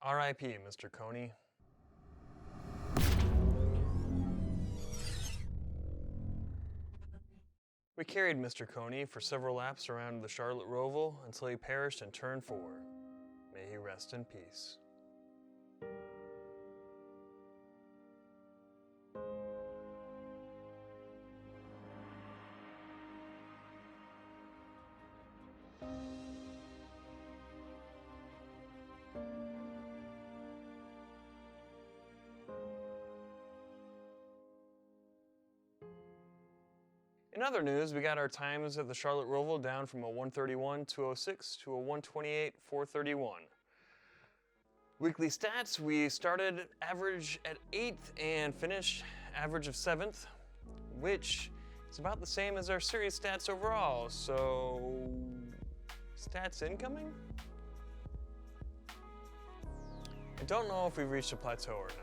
R.I.P. Mr. Coney. We carried Mr. Coney for several laps around the Charlotte Roval until he perished in turn 4. May he rest in peace. In other news, we got our times at the Charlotte Roval down from a 1:31.206 to a 1:28.431. Weekly stats, we started average at 8th and finished average of 7th, which is about the same as our series stats overall, so stats incoming? I don't know if we've reached a plateau or not.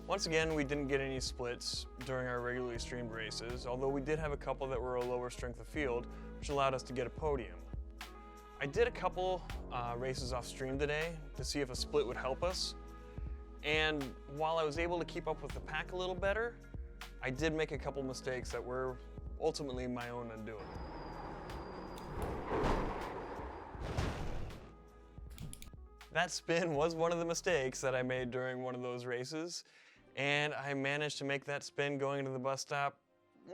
Once again, we didn't get any splits during our regularly streamed races, although we did have a couple that were a lower strength of field, which allowed us to get a podium. I did a couple races off stream today to see if a split would help us, and while I was able to keep up with the pack a little better, I did make a couple mistakes that were ultimately my own undoing. That spin was one of the mistakes that I made during one of those races, and I managed to make that spin going to the bus stop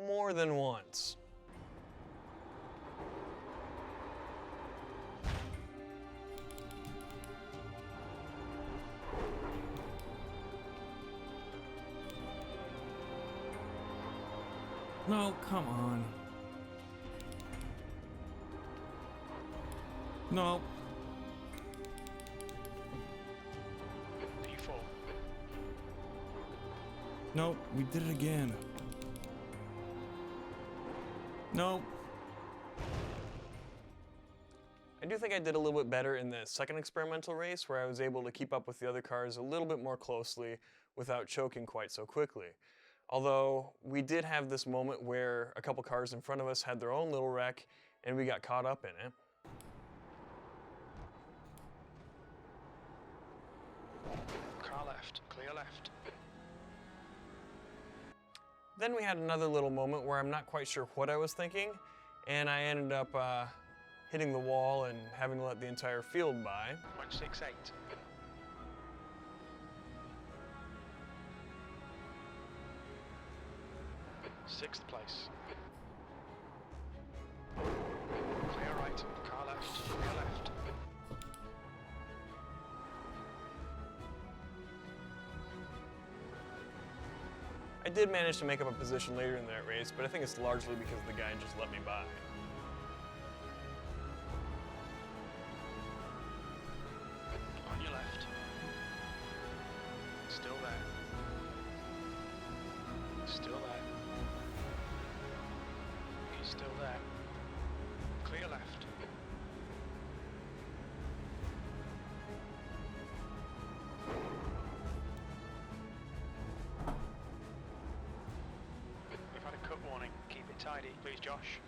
more than once. No, come on. No. Nope, we did it again. Nope. I do think I did a little bit better in the second experimental race where I was able to keep up with the other cars a little bit more closely without choking quite so quickly. Although we did have this moment where a couple cars in front of us had their own little wreck and we got caught up in it. Car left, clear left. Then we had another little moment where I'm not quite sure what I was thinking, and I ended up hitting the wall and having to let the entire field by. 168. Sixth place. Clear right, car left, clear left. I did manage to make up a position later in that race, but I think it's largely because the guy just let me by. On your left. Still there. Still there. He's still there. Clear left. Tidy, please, Josh.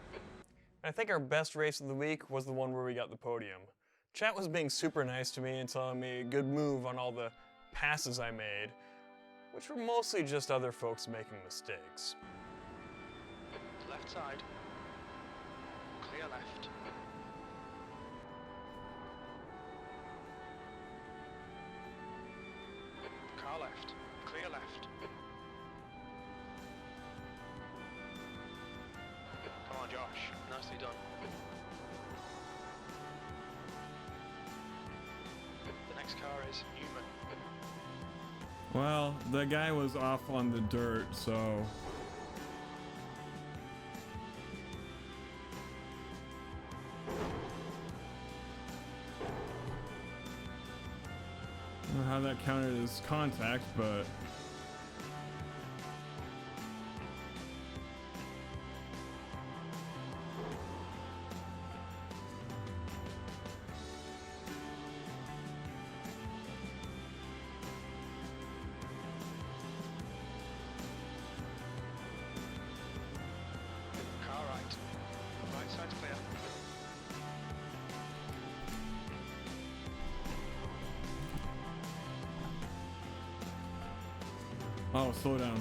I think our best race of the week was the one where we got the podium. Chat was being super nice to me and telling me a good move on all the passes I made, which were mostly just other folks making mistakes. Left side. Clear left. Car left. Clear left. Come on, Josh. Nicely done. The next car is Newman. Well, the guy was off on the dirt, so... I don't know how that counted as contact, but... Right side's clear. Oh, slow down.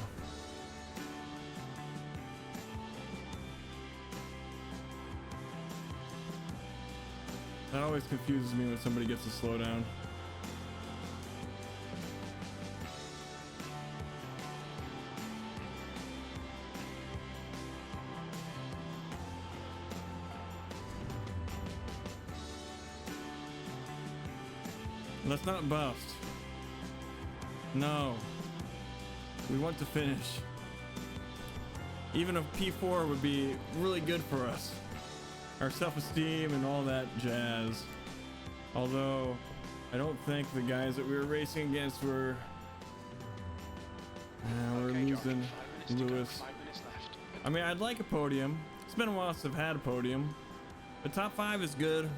That always confuses me when somebody gets a slow down. Let's not bust. No. We want to finish. Even a P4 would be really good for us. Our self-esteem and all that jazz. Although, I don't think the guys that we were racing against were... we're Okay, Josh, 5 losing minutes to go, Lewis. 5 minutes left. I mean, I'd like a podium. It's been a while since I've had a podium. But top 5 is good.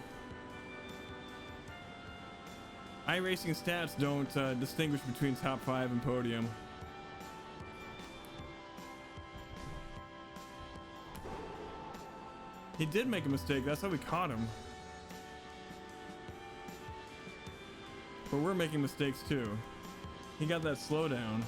iRacing stats don't distinguish between top 5 and podium. He did make a mistake, that's how we caught him. But we're making mistakes too. He got that slowdown.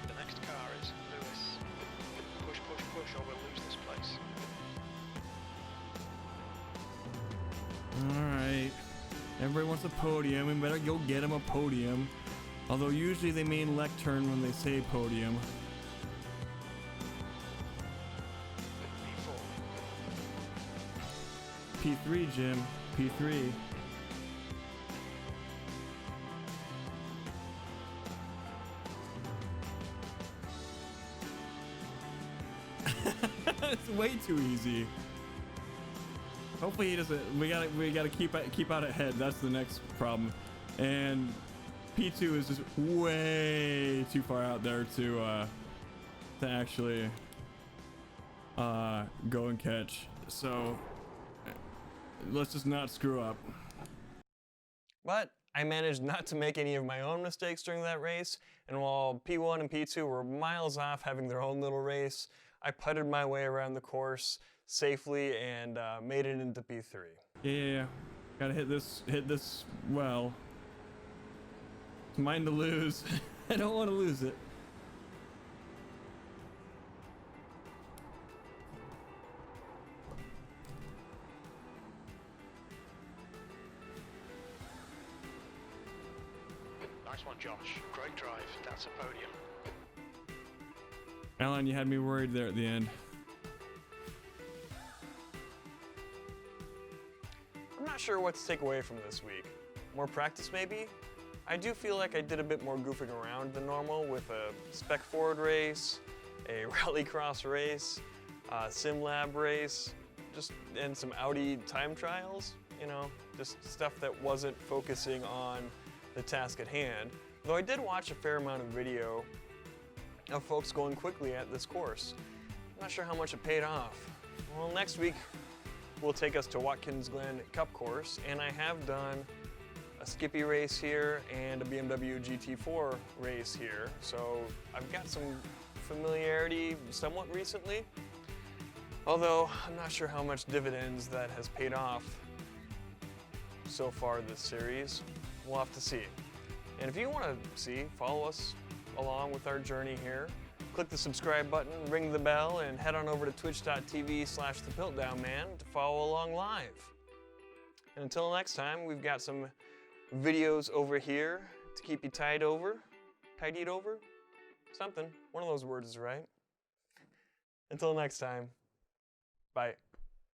The next car is Lewis. Push, push, push, or we'll lose this place. Alright. Everybody wants a podium, we better go get him a podium. Although usually they mean lectern when they say podium. P4. P3, Jim. P3. It's way too easy. Hopefully he doesn't. We gotta keep out ahead. That's the next problem. And P2 is just way too far out there to actually go and catch. So let's just not screw up. But I managed not to make any of my own mistakes during that race, and while P1 and P2 were miles off having their own little race, I putted my way around the course safely and made it into P3. Yeah, gotta hit this well. It's mine to lose. I don't want to lose it. Nice one, Josh. Great drive. That's a podium. Alan, you had me worried there at the end. I'm not sure what to take away from this week. More practice maybe? I do feel like I did a bit more goofing around than normal with a spec Ford race, a rallycross race, a sim lab race, and some Audi time trials, you know, just stuff that wasn't focusing on the task at hand. Though I did watch a fair amount of video of folks going quickly at this course. I'm not sure how much it paid off. Well, next week will take us to Watkins Glen Cup course, and I have done a Skippy race here and a BMW GT4 race here, so I've got some familiarity somewhat recently, although I'm not sure how much dividends that has paid off so far this series. We'll have to see. And if you want to see, follow us along with our journey here. Click the subscribe button, ring the bell, and head on over to twitch.tv/thepiltdownman to follow along live. And until next time, we've got some videos over here to keep you tidied over. Something. One of those words is right. Until next time, bye.